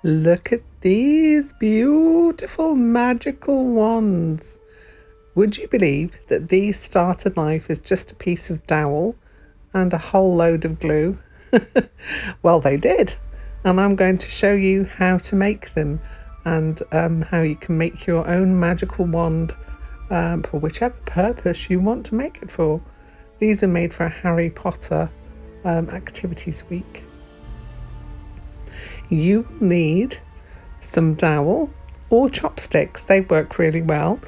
Look at these beautiful magical wands. Would you believe that these started life as just a piece of dowel and a whole load of glue? Well, they did. And I'm going to show you how to make them and how you can make your own magical wand for whichever purpose you want to make it for. These are made for a Harry Potter activities week. You need some dowel or chopsticks. They work really well.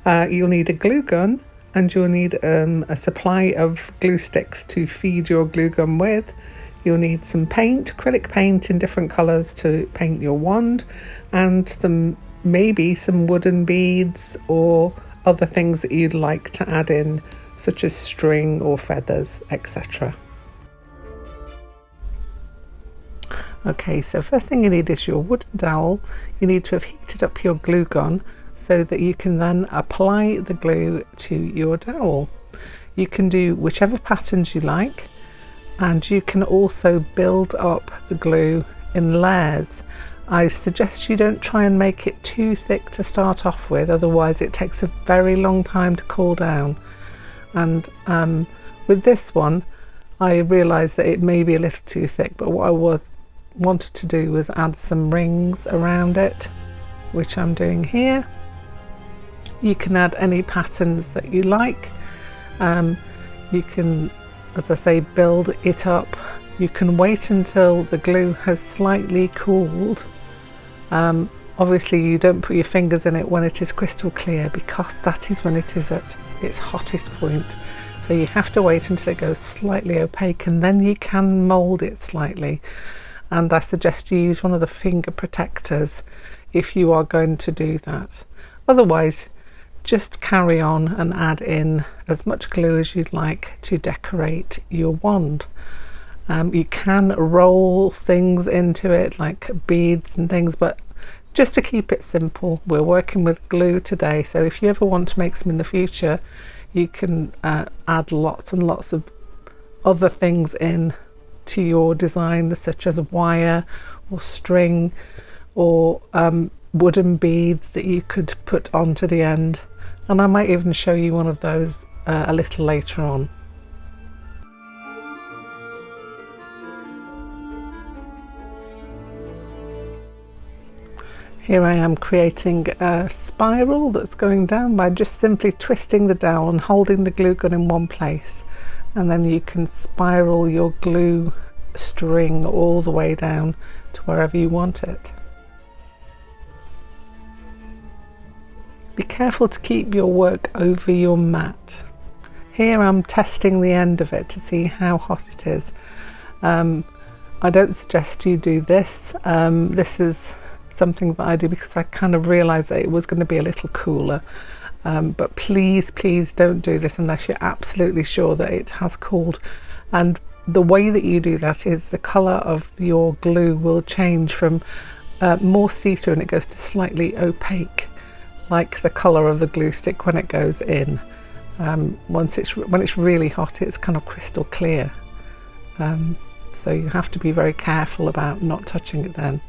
You'll need a glue gun and you'll need a supply of glue sticks to feed your glue gun with. You'll need some paint, acrylic paint in different colours to paint your wand, and maybe some wooden beads or other things that you'd like to add in, such as string or feathers, etc. Okay, so first thing you need is your wooden dowel. You need to have heated up your glue gun so that you can then apply the glue to your dowel. You can do whichever patterns you like, and you can also build up the glue in layers. I suggest you don't try and make it too thick to start off with, otherwise it takes a very long time to cool down. And with this one, I realised that it may be a little too thick, but what I wanted to do was add some rings around it, which I'm doing here. You can add any patterns that you like. You can, as I say, build it up. You can wait until the glue has slightly cooled. Obviously you don't put your fingers in it when it is crystal clear, because that is when it is at its hottest point. So you have to wait until it goes slightly opaque, and then you can mould it slightly. And I suggest you use one of the finger protectors if you are going to do that. Otherwise, just carry on and add in as much glue as you'd like to decorate your wand. You can roll things into it like beads and things, but just to keep it simple, we're working with glue today. So if you ever want to make some in the future, you can add lots and lots of other things in to your design, such as wire or string or wooden beads that you could put onto the end, and I might even show you one of those a little later on. Here I am creating a spiral that's going down by just simply twisting the dowel and holding the glue gun in one place, and then you can spiral your glue string all the way down to wherever you want it. Be careful to keep your work over your mat. Here I'm testing the end of it to see how hot it is. I don't suggest you do this. This is something that I do because I kind of realised that it was going to be a little cooler. But please don't do this unless you're absolutely sure that it has cooled. And the way that you do that is the colour of your glue will change from more see-through, and it goes to slightly opaque, like the colour of the glue stick when it goes in. When it's really hot, it's kind of crystal clear. So you have to be very careful about not touching it then.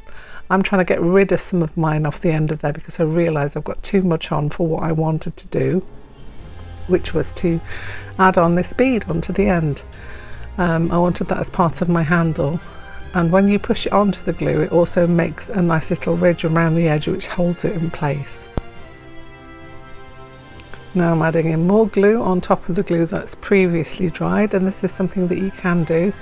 I'm trying to get rid of some of mine off the end of there because I realised I've got too much on for what I wanted to do, which was to add on this bead onto the end. I wanted that as part of my handle, and when you push it onto the glue, it also makes a nice little ridge around the edge which holds it in place. Now I'm adding in more glue on top of the glue that's previously dried, and this is something that you can do.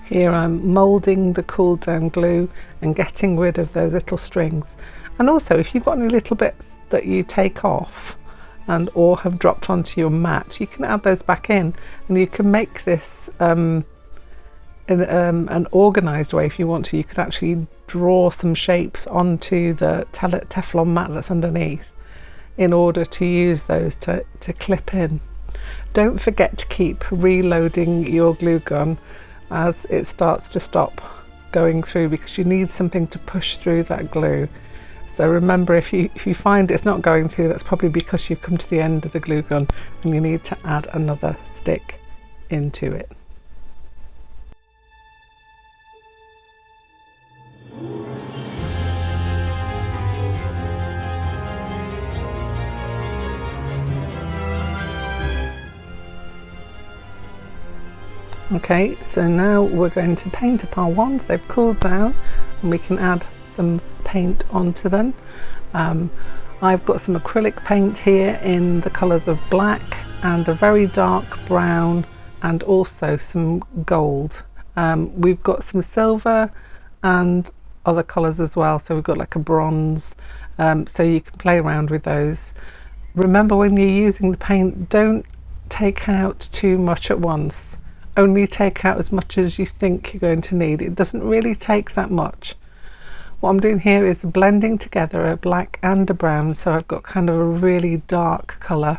Here I'm moulding the cool down glue and getting rid of those little strings. And also, if you've got any little bits that you take off and or have dropped onto your mat, you can add those back in, and you can make this in an organised way. If you want to, you could actually draw some shapes onto the Teflon mat that's underneath in order to use those to clip in. Don't forget to keep reloading your glue gun as it starts to stop going through, because you need something to push through that glue. So remember, if you find it's not going through, that's probably because you've come to the end of the glue gun and you need to add another stick into it. Okay, so now we're going to paint up our wands. They've cooled down and we can add some paint onto them. I've got some acrylic paint here in the colours of black and a very dark brown and also some gold. We've got some silver and other colours as well, so we've got like a bronze, so you can play around with those. Remember, when you're using the paint, don't take out too much at once. Only take out as much as you think you're going to need. It doesn't really take that much. What I'm doing here is blending together a black and a brown, so I've got kind of a really dark colour.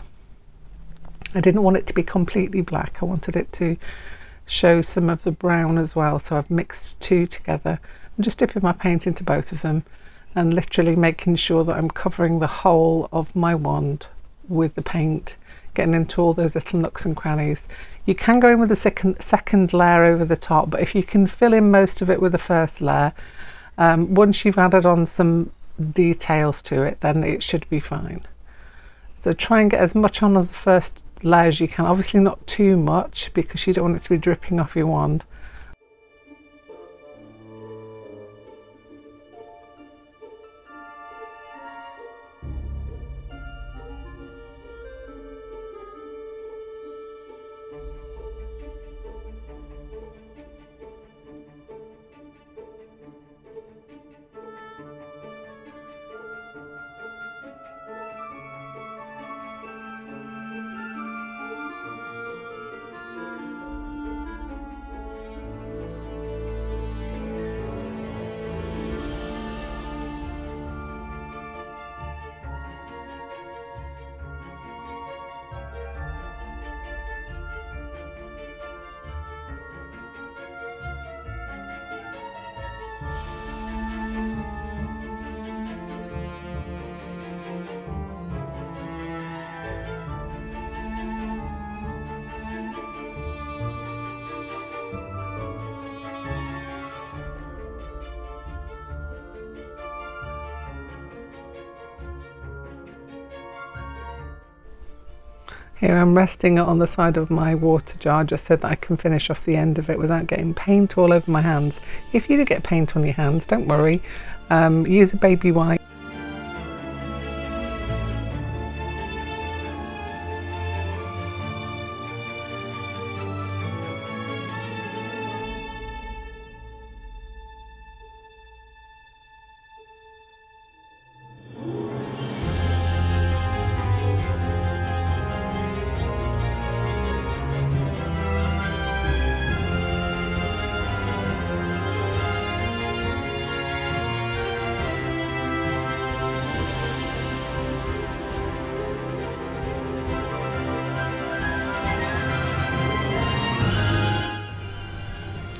I didn't want it to be completely black, I wanted it to show some of the brown as well, so I've mixed two together. I'm just dipping my paint into both of them and literally making sure that I'm covering the whole of my wand with the paint, getting into all those little nooks and crannies. You can go in with a second layer over the top, but if you can fill in most of it with the first layer, once you've added on some details to it, then it should be fine. So try and get as much on as the first layer as you can. Obviously not too much, because you don't want it to be dripping off your wand. Here I'm resting it on the side of my water jar just so that I can finish off the end of it without getting paint all over my hands. If you do get paint on your hands, don't worry, use a baby wipe.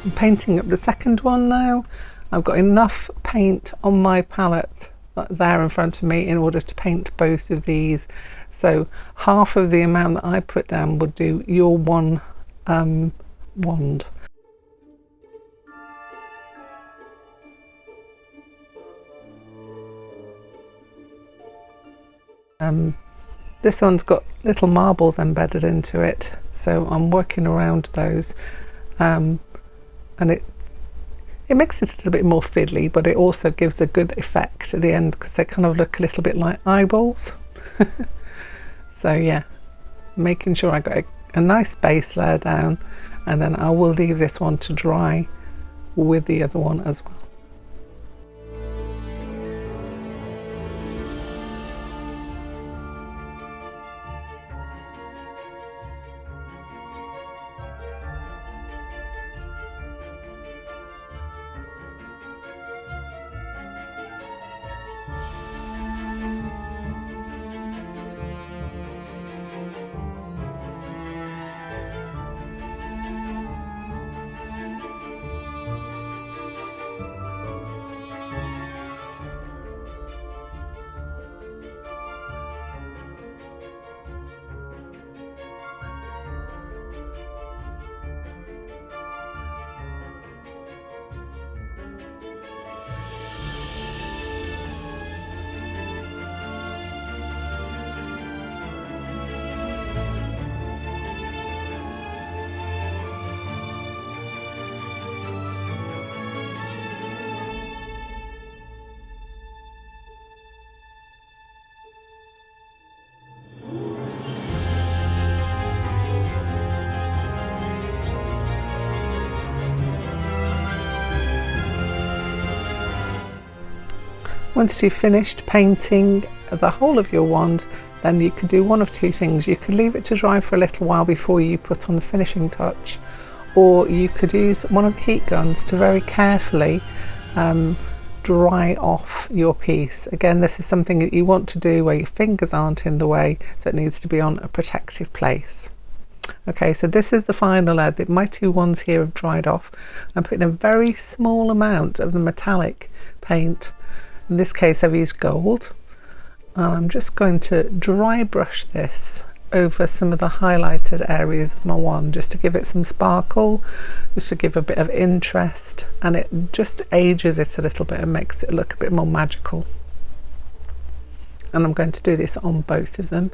I'm painting up the second one now. I've got enough paint on my palette there in front of me in order to paint both of these. So half of the amount that I put down would do your one wand. This one's got little marbles embedded into it, so I'm working around those. And it makes it a little bit more fiddly, but it also gives a good effect at the end because they kind of look a little bit like eyeballs. So yeah, making sure I got a nice base layer down, and then I will leave this one to dry with the other one as well. Once you've finished painting the whole of your wand, then you could do one of two things. You could leave it to dry for a little while before you put on the finishing touch, or you could use one of the heat guns to very carefully dry off your piece. Again, this is something that you want to do where your fingers aren't in the way, so it needs to be on a protective place. Okay, so this is the final layer. My two wands here have dried off. I'm putting a very small amount of the metallic paint. In this case I've used gold, and I'm just going to dry brush this over some of the highlighted areas of my wand, just to give it some sparkle, just to give a bit of interest, and it just ages it a little bit and makes it look a bit more magical. And I'm going to do this on both of them.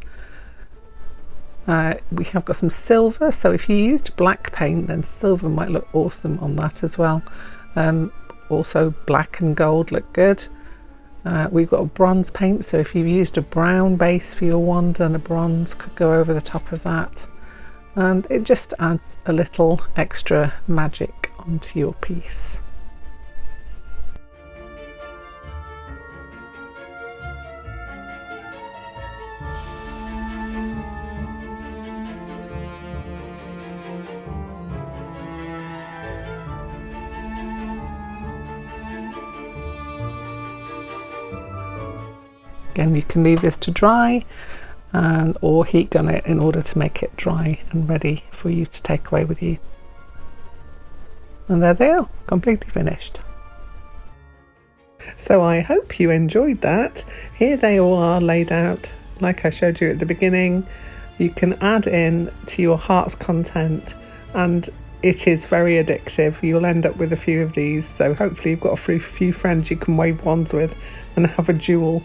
We have got some silver, so if you used black paint, then silver might look awesome on that as well. Also black and gold look good. We've got a bronze paint, so if you've used a brown base for your wand, then a bronze could go over the top of that, and it just adds a little extra magic onto your piece. Again, you can leave this to dry or heat gun it in order to make it dry and ready for you to take away with you. And there they are, completely finished. So I hope you enjoyed that. Here they all are laid out like I showed you at the beginning. You can add in to your heart's content, and it is very addictive. You'll end up with a few of these, so hopefully you've got a few friends you can wave wands with and have a duel.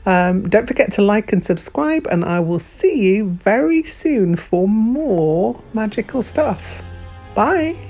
Don't forget to like and subscribe, and I will see you very soon for more magical stuff. Bye!